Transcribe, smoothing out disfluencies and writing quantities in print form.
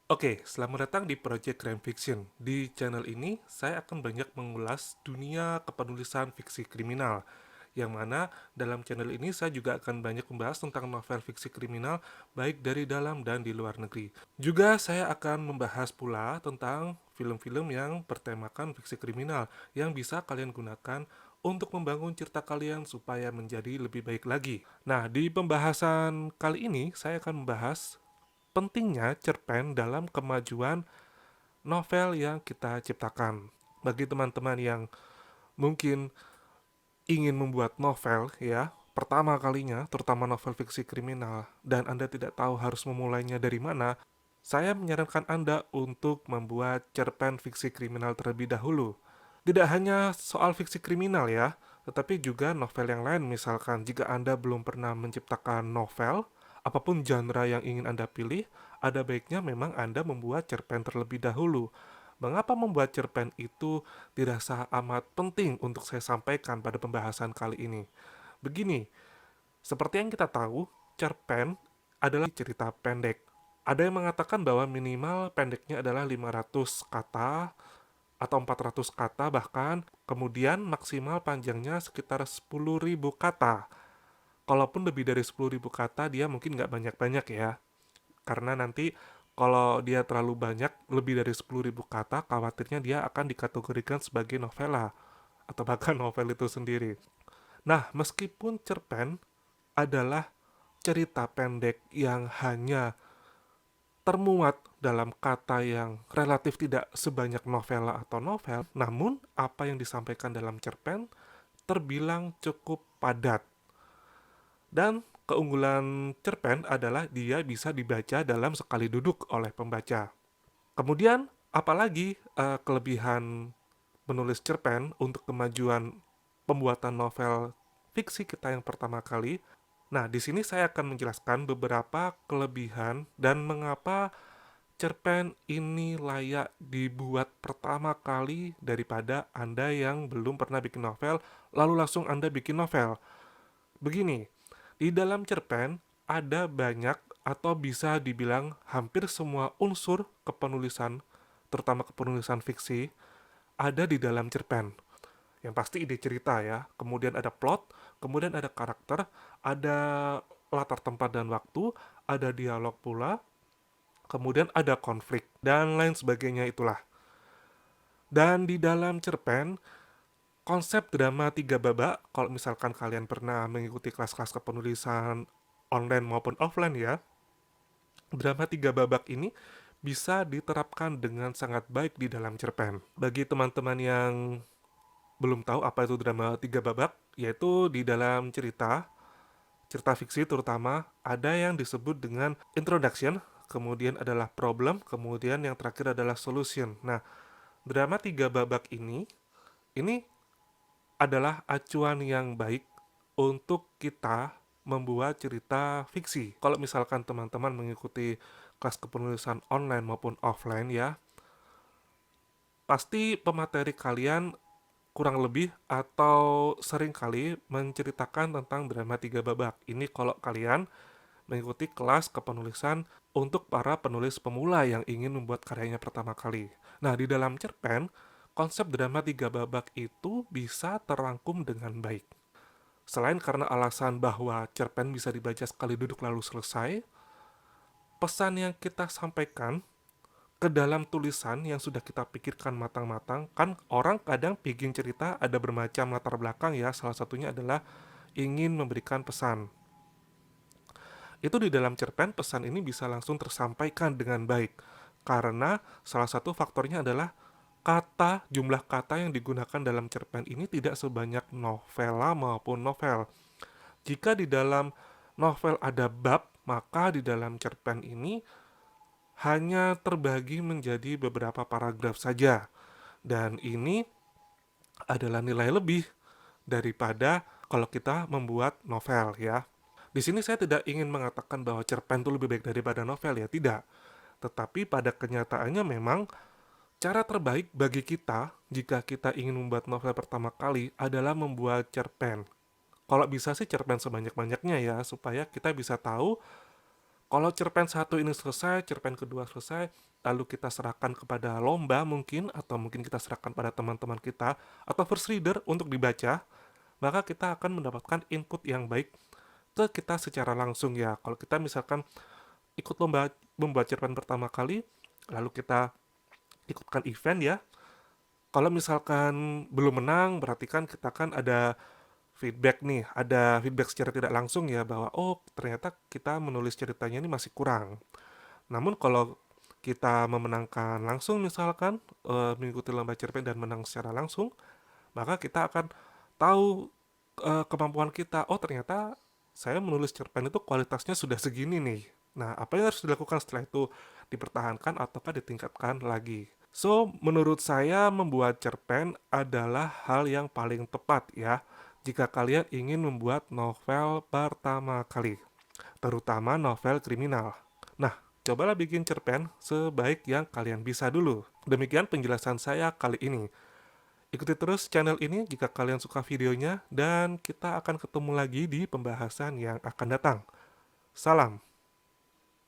Oke, selamat datang di Project Crime Fiction. Di channel ini, saya akan banyak mengulas dunia kepenulisan fiksi kriminal. Yang mana dalam channel ini saya juga akan banyak membahas tentang novel fiksi kriminal baik dari dalam dan di luar negeri. Juga saya akan membahas pula tentang film-film yang bertemakan fiksi kriminal yang bisa kalian gunakan untuk membangun cerita kalian supaya menjadi lebih baik lagi. Nah, di pembahasan kali ini saya akan membahas pentingnya cerpen dalam kemajuan novel yang kita ciptakan. Bagi teman-teman yang mungkin ingin membuat novel ya, pertama kalinya, terutama novel fiksi kriminal, dan Anda tidak tahu harus memulainya dari mana, saya menyarankan Anda untuk membuat cerpen fiksi kriminal terlebih dahulu. Tidak hanya soal fiksi kriminal ya, tetapi juga novel yang lain. Misalkan jika Anda belum pernah menciptakan novel, apapun genre yang ingin Anda pilih, ada baiknya memang Anda membuat cerpen terlebih dahulu. Mengapa membuat cerpen itu dirasa amat penting untuk saya sampaikan pada pembahasan kali ini? Begini, seperti yang kita tahu, cerpen adalah cerita pendek. Ada yang mengatakan bahwa minimal pendeknya adalah 500 kata atau 400 kata bahkan, kemudian maksimal panjangnya sekitar 10.000 kata. Kalaupun lebih dari 10.000 kata, dia mungkin nggak banyak-banyak ya. Karena nanti kalau dia terlalu banyak, lebih dari 10.000 kata, khawatirnya dia akan dikategorikan sebagai novela atau bahkan novel itu sendiri. Nah, meskipun cerpen adalah cerita pendek yang hanya termuat dalam kata yang relatif tidak sebanyak novela atau novel, namun apa yang disampaikan dalam cerpen terbilang cukup padat. Dan keunggulan cerpen adalah dia bisa dibaca dalam sekali duduk oleh pembaca. Kemudian, apalagi kelebihan menulis cerpen untuk kemajuan pembuatan novel fiksi kita yang pertama kali. Nah, di sini saya akan menjelaskan beberapa kelebihan dan mengapa cerpen ini layak dibuat pertama kali daripada Anda yang belum pernah bikin novel, lalu langsung Anda bikin novel. Begini, di dalam cerpen ada banyak atau bisa dibilang hampir semua unsur kepenulisan, terutama kepenulisan fiksi, ada di dalam cerpen. Yang pasti ide cerita ya, kemudian ada plot, kemudian ada karakter, ada latar tempat dan waktu, ada dialog pula, kemudian ada konflik, dan lain sebagainya itulah. Dan di dalam cerpen, konsep drama tiga babak, kalau misalkan kalian pernah mengikuti kelas-kelas kepenulisan online maupun offline ya, drama tiga babak ini bisa diterapkan dengan sangat baik di dalam cerpen. Bagi teman-teman yang belum tahu apa itu drama tiga babak, yaitu di dalam cerita fiksi terutama, ada yang disebut dengan introduction, kemudian adalah problem, kemudian yang terakhir adalah solution. Nah, drama tiga babak ini adalah acuan yang baik untuk kita membuat cerita fiksi. Kalau misalkan teman-teman mengikuti kelas kepenulisan online maupun offline ya, pasti pemateri kalian kurang lebih atau sering kali menceritakan tentang drama tiga babak. Ini kalau kalian mengikuti kelas kepenulisan untuk para penulis pemula yang ingin membuat karyanya pertama kali. Nah, di dalam cerpen, konsep drama tiga babak itu bisa terangkum dengan baik. Selain karena alasan bahwa cerpen bisa dibaca sekali duduk lalu selesai, pesan yang kita sampaikan ke dalam tulisan yang sudah kita pikirkan matang-matang, kan orang kadang bikin cerita ada bermacam latar belakang ya, salah satunya adalah ingin memberikan pesan. Itu di dalam cerpen pesan ini bisa langsung tersampaikan dengan baik, karena salah satu faktornya adalah jumlah kata yang digunakan dalam cerpen ini tidak sebanyak novela maupun novel. Jika di dalam novel ada bab, maka di dalam cerpen ini hanya terbagi menjadi beberapa paragraf saja. Dan ini adalah nilai lebih daripada kalau kita membuat novel ya. Di sini saya tidak ingin mengatakan bahwa cerpen itu lebih baik daripada novel ya, tidak. Tetapi pada kenyataannya memang cara terbaik bagi kita jika kita ingin membuat novel pertama kali adalah membuat cerpen. Kalau bisa sih cerpen sebanyak-banyaknya ya, supaya kita bisa tahu kalau cerpen satu ini selesai, cerpen kedua selesai, lalu kita serahkan kepada lomba mungkin, atau mungkin kita serahkan pada teman-teman kita, atau first reader untuk dibaca, maka kita akan mendapatkan input yang baik ke kita secara langsung ya. Kalau kita misalkan ikut lomba membuat cerpen pertama kali, lalu kita ikutkan event ya, kalau misalkan belum menang, berarti kan kita kan ada feedback nih, ada feedback secara tidak langsung ya, bahwa oh ternyata kita menulis ceritanya ini masih kurang. Namun kalau kita memenangkan langsung misalkan, mengikuti lomba cerpen dan menang secara langsung, maka kita akan tahu kemampuan kita. Oh ternyata saya menulis cerpen itu kualitasnya sudah segini nih. Nah, apa yang harus dilakukan setelah itu? Dipertahankan ataukah ditingkatkan lagi? So, menurut saya membuat cerpen adalah hal yang paling tepat ya, jika kalian ingin membuat novel pertama kali, terutama novel kriminal. Nah, cobalah bikin cerpen sebaik yang kalian bisa dulu. Demikian penjelasan saya kali ini. Ikuti terus channel ini jika kalian suka videonya, dan kita akan ketemu lagi di pembahasan yang akan datang. Salam.